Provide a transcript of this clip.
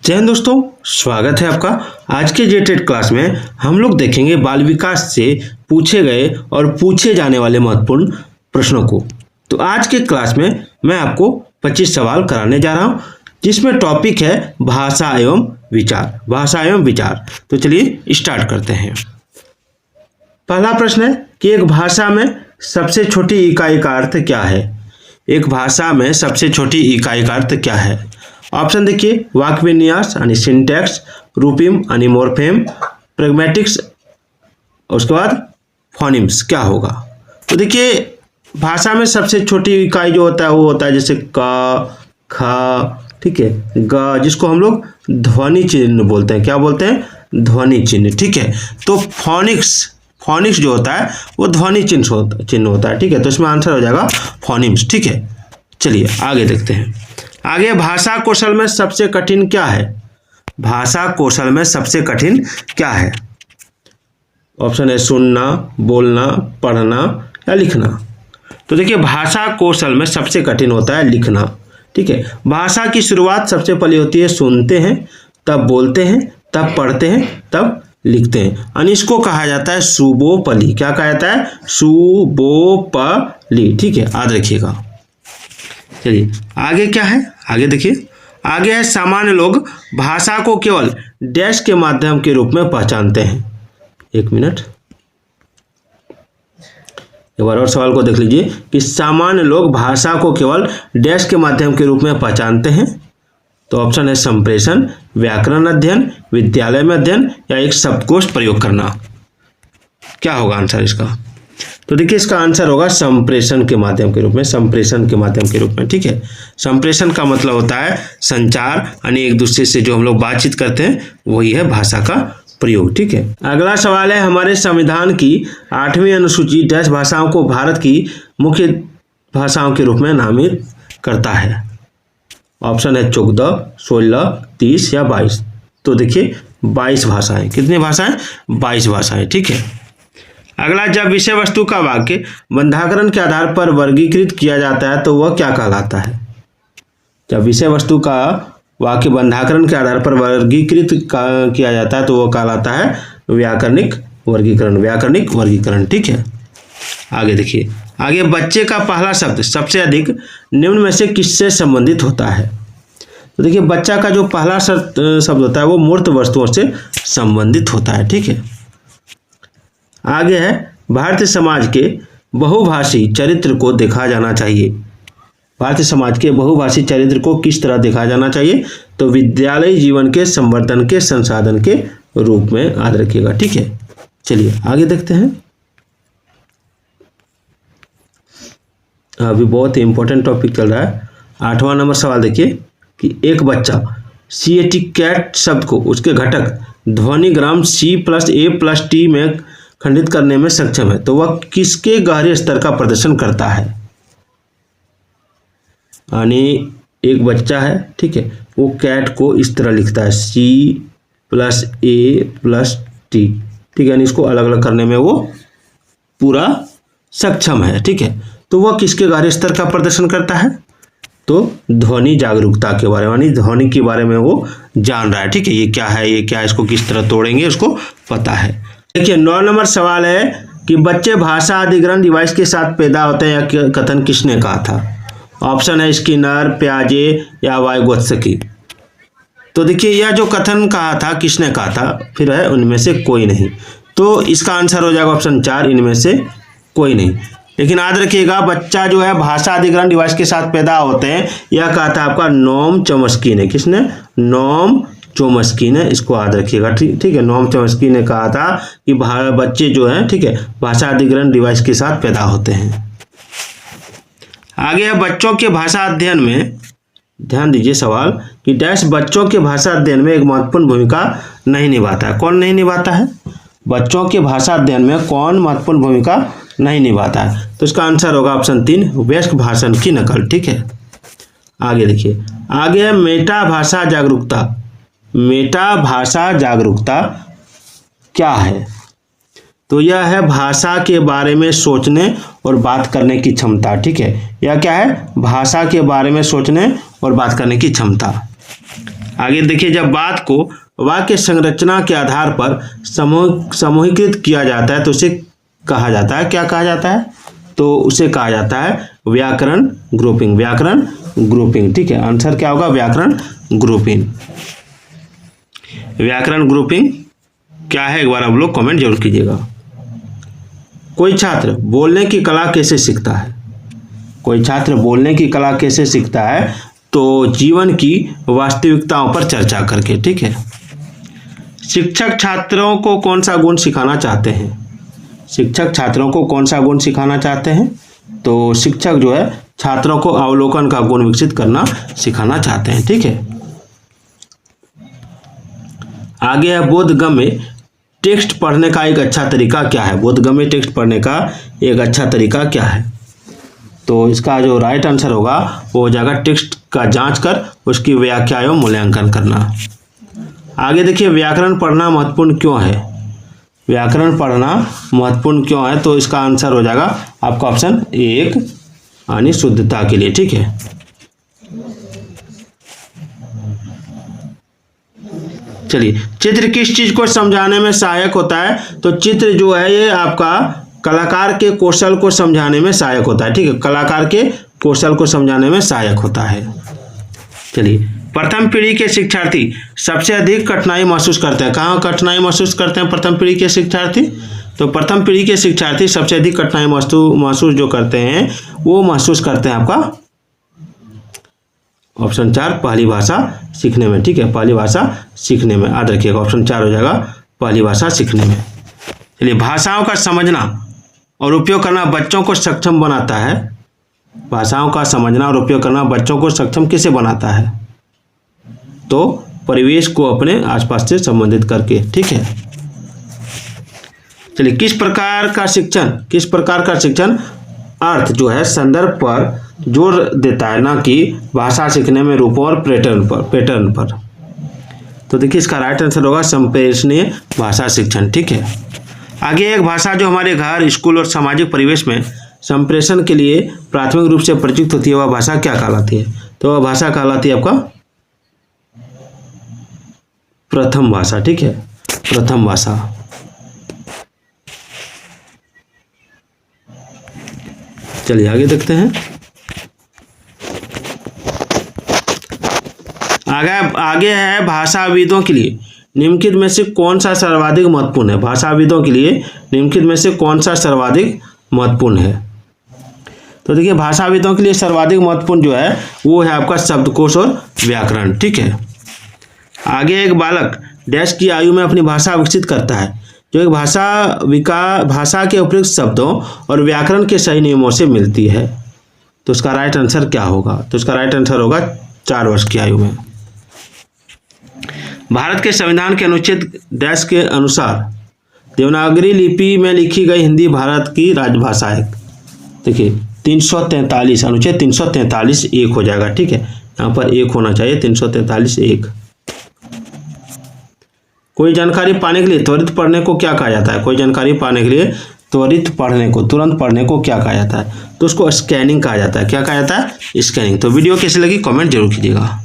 जय हिंद दोस्तों, स्वागत है आपका। आज के जेटेड क्लास में हम लोग देखेंगे बाल विकास से पूछे गए और पूछे जाने वाले महत्वपूर्ण प्रश्नों को। तो आज के क्लास में मैं आपको 25 सवाल कराने जा रहा हूं, जिसमें टॉपिक है भाषा एवं विचार। भाषा एवं विचार। तो चलिए स्टार्ट करते हैं। पहला प्रश्न है कि एक भाषा में सबसे छोटी इकाई का अर्थ क्या है। एक भाषा में सबसे छोटी इकाई का अर्थ क्या है। ऑप्शन देखिए, वाक्य विन्यास यानी सिंटैक्स, रूपिम यानी मोर्फेम, प्रैग्मेटिक्स, उसके बाद फोनिम्स क्या होगा। तो देखिए, भाषा में सबसे छोटी इकाई जो होता है वो होता है जैसे क, ख, ठीक है, ग, जिसको हम लोग ध्वनि चिन्ह बोलते हैं। क्या बोलते हैं? ध्वनि चिन्ह। ठीक है, तो फोनिक्स जो होता है वो ध्वनि चिन्ह होता है। ठीक है, तो इसमें आंसर हो जाएगा फोनिम्स। ठीक है, चलिए आगे देखते हैं। आगे, भाषा कौशल में सबसे कठिन क्या है। भाषा कौशल में सबसे कठिन क्या है। ऑप्शन है सुनना, बोलना, पढ़ना या लिखना। तो देखिए, भाषा कौशल में सबसे कठिन होता है लिखना। ठीक है, भाषा की शुरुआत सबसे पहले होती है सुनते हैं, तब बोलते हैं, तब पढ़ते हैं, तब लिखते हैं। यानी इसको कहा जाता है सुबोपली। क्या कहा जाता है? सुबोपली। ठीक है, याद रखिएगा। चलिए आगे क्या है, आगे देखिए। आगे है, सामान्य लोग भाषा को केवल डैश के माध्यम के रूप में पहचानते हैं। एक मिनट, एक बार और सवाल को देख लीजिए कि सामान्य लोग भाषा को केवल डैश के माध्यम के रूप में पहचानते हैं। तो ऑप्शन है संप्रेषण, व्याकरण अध्ययन, विद्यालय में अध्ययन या एक शब्दकोश प्रयोग करना। क्या होगा आंसर इसका? तो देखिए, इसका आंसर होगा संप्रेषण के माध्यम के रूप में। संप्रेषण के माध्यम के रूप में। ठीक है, संप्रेषण का मतलब होता है संचार, यानी एक दूसरे से जो हम लोग बातचीत करते हैं वही है भाषा का प्रयोग। ठीक है, अगला सवाल है, हमारे संविधान की 8वीं अनुसूची डैश भाषाओं को भारत की मुख्य भाषाओं के रूप में नामित करता है। ऑप्शन है 14, 16, 30 या 22। तो देखिए 22 भाषाएं। कितनी भाषाएं? 22 भाषाएं। ठीक है, अगला, जब विषय वस्तु का वाक्य बंधाकरण के आधार पर वर्गीकृत किया जाता है तो वह क्या कहलाता है। जब विषय वस्तु का वाक्य बंधाकरण के आधार पर वर्गीकृत किया जाता है तो वह कहलाता है व्याकरणिक वर्गीकरण। व्याकरणिक वर्गीकरण। ठीक है, आगे देखिए। आगे, बच्चे का पहला शब्द सबसे अधिक निम्न में से किससे संबंधित होता है। तो देखिए, बच्चा का जो पहला शब्द होता है वो मूर्त वस्तुओं से संबंधित होता है। ठीक है, आगे है, भारतीय समाज के बहुभाषी चरित्र को देखा जाना चाहिए। भारतीय समाज के बहुभाषी चरित्र को किस तरह देखा जाना चाहिए। तो विद्यालय जीवन के संवर्धन के संसाधन के रूप में याद रखिएगा। ठीक है, चलिए आगे देखते हैं। अभी बहुत ही इंपॉर्टेंट टॉपिक चल रहा है। 8वां नंबर सवाल देखिए कि एक बच्चा CAT कैट शब्द को उसके घटक ध्वनिग्राम C+A+T में खंडित करने में सक्षम है तो वह किसके गहरे स्तर का प्रदर्शन करता है। यानी एक बच्चा है, ठीक है, वो कैट को इस तरह लिखता है C+A+T। ठीक है, यानी इसको अलग अलग करने में वो पूरा सक्षम है। ठीक है, तो वह किसके गहरे स्तर का प्रदर्शन करता है। तो ध्वनि जागरूकता के बारे में, यानी ध्वनि के बारे में वो जान रहा है। ठीक है, ये क्या है, ये क्या है, इसको किस तरह तोड़ेंगे उसको पता है। देखिए 9 नंबर सवाल है कि बच्चे भाषा अधिग्रहण डिवाइस के साथ पैदा होते हैं, यह कथन किसने कहा था। ऑप्शन है स्किनर, प्याजे या वाइगोत्स्की। तो देखिए, यह जो कथन कहा था किसने कहा था, फिर है उनमें से कोई नहीं। तो इसका आंसर हो जाएगा ऑप्शन 4, इनमें से कोई नहीं। लेकिन याद रखिएगा, बच्चा जो है भाषा अधिग्रहण डिवाइस के साथ पैदा होते हैं, यह कहा था आपका नोम चॉम्स्की ने। किसने? नोम चॉम्स्की ने। इसको याद रखिएगा। ठीक है, नोम चॉम्स्की ने कहा था कि बच्चे जो हैं, ठीक है, भाषा अधिग्रहण डिवाइस के साथ पैदा होते हैं। आगे है, बच्चों के भाषा अध्ययन में, ध्यान दीजिए सवाल कि डैश बच्चों के भाषा अध्ययन में एक महत्वपूर्ण भूमिका नहीं निभाता है। कौन नहीं निभाता है? बच्चों के भाषा अध्ययन में कौन महत्वपूर्ण भूमिका नहीं निभाता है। तो इसका आंसर होगा ऑप्शन 3, वयस्क भाषण की नकल। ठीक है, आगे देखिए। आगे है, मेटा भाषा जागरूकता। मेटा भाषा जागरूकता क्या है। तो यह है भाषा के बारे में सोचने और बात करने की क्षमता। ठीक है, यह क्या है? भाषा के बारे में सोचने और बात करने की क्षमता। आगे देखिए, जब बात को वाक्य संरचना के आधार पर समूहीकृत किया जाता है तो उसे कहा जाता है, क्या कहा जाता है? तो उसे कहा जाता है व्याकरण ग्रुपिंग। व्याकरण ग्रुपिंग, ठीक है। आंसर क्या होगा? व्याकरण ग्रुपिंग। व्याकरण ग्रुपिंग क्या है, एक बार आप लोग कमेंट जरूर कीजिएगा। कोई छात्र बोलने की कला कैसे सीखता है? कोई छात्र बोलने की कला कैसे सीखता है? तो जीवन की वास्तविकताओं पर चर्चा करके, ठीक है। शिक्षक छात्रों को कौन सा गुण सिखाना चाहते हैं? शिक्षक छात्रों को कौन सा गुण सिखाना चाहते हैं? तो शिक्षक जो है छात्रों को अवलोकन का गुण विकसित करना सिखाना चाहते हैं, ठीक है। आगे है बोधगम्य टेक्स्ट पढ़ने का एक अच्छा तरीका क्या है? बोधगम्य टेक्स्ट पढ़ने का एक अच्छा तरीका क्या है? तो इसका जो राइट आंसर होगा वो हो जाएगा टेक्स्ट का जांच कर उसकी व्याख्या एवं मूल्यांकन करना। आगे देखिए, व्याकरण पढ़ना महत्वपूर्ण क्यों है? व्याकरण पढ़ना महत्वपूर्ण क्यों है? तो इसका आंसर हो जाएगा आपका ऑप्शन 1 यानी शुद्धता के लिए, ठीक है। चलिए, चित्र किस चीज को समझाने में सहायक होता है? तो चित्र जो है ये आपका कलाकार के कौशल को समझाने में सहायक होता है, ठीक है। कलाकार के कौशल को समझाने में सहायक होता है। चलिए, प्रथम पीढ़ी के शिक्षार्थी सबसे अधिक कठिनाई महसूस करते हैं। कहाँ कठिनाई महसूस करते हैं प्रथम पीढ़ी के शिक्षार्थी? तो प्रथम पीढ़ी के शिक्षार्थी सबसे अधिक कठिनाई महसूस जो करते हैं वो महसूस करते हैं आपका ऑप्शन 4 पहली भाषा सीखने में, ठीक है। पहली भाषा सीखने में, याद रखिएगा ऑप्शन 4 हो जाएगा पहली भाषा सीखने में। चलिए, भाषाओं का समझना और उपयोग करना बच्चों को सक्षम बनाता है। भाषाओं का समझना और उपयोग करना बच्चों को सक्षम किसे बनाता है? तो परिवेश को अपने आसपास से संबंधित करके, ठीक है। चलिए, किस प्रकार का शिक्षण अर्थ जो है संदर्भ पर जोर देता है, ना कि भाषा सीखने में रूपों और पैटर्न पर। तो देखिए, इसका राइट आंसर होगा संप्रेषणीय भाषा शिक्षण, ठीक है। आगे, एक भाषा जो हमारे घर, स्कूल और सामाजिक परिवेश में संप्रेषण के लिए प्राथमिक रूप से परिचित होती है वह भाषा क्या कहलाती है? तो वह भाषा कहलाती है आपका प्रथम भाषा, ठीक है। प्रथम भाषा। चलिए आगे देखते हैं। आगे है भाषाविदों के लिए निम्नलिखित में से कौन सा सर्वाधिक महत्वपूर्ण है? भाषाविदों के लिए निम्नलिखित में से कौन सा सर्वाधिक महत्वपूर्ण है? तो देखिए, भाषाविदों के लिए सर्वाधिक महत्वपूर्ण जो है वो है आपका शब्दकोश और व्याकरण, ठीक है। आगे, एक बालक डैश की आयु में अपनी भाषा विकसित करता है जो एक भाषा के उपयुक्त शब्दों और व्याकरण के सही नियमों से मिलती है। तो उसका राइट आंसर क्या होगा? तो इसका राइट आंसर होगा 4 वर्ष की आयु में। भारत के संविधान के अनुच्छेद डैश के अनुसार देवनागरी लिपि में लिखी गई हिंदी भारत की राजभाषा है। देखिए, 343 अनुच्छेद 343 1 हो जाएगा, ठीक है। यहाँ पर 1 होना चाहिए, 343 1। कोई जानकारी पाने के लिए त्वरित पढ़ने को क्या कहा जाता है? कोई जानकारी पाने के लिए त्वरित पढ़ने को, तुरंत पढ़ने को क्या कहा जाता है? तो उसको स्कैनिंग कहा जाता है। क्या कहा जाता है? स्कैनिंग। तो वीडियो कैसी लगी कमेंट जरूर कीजिएगा।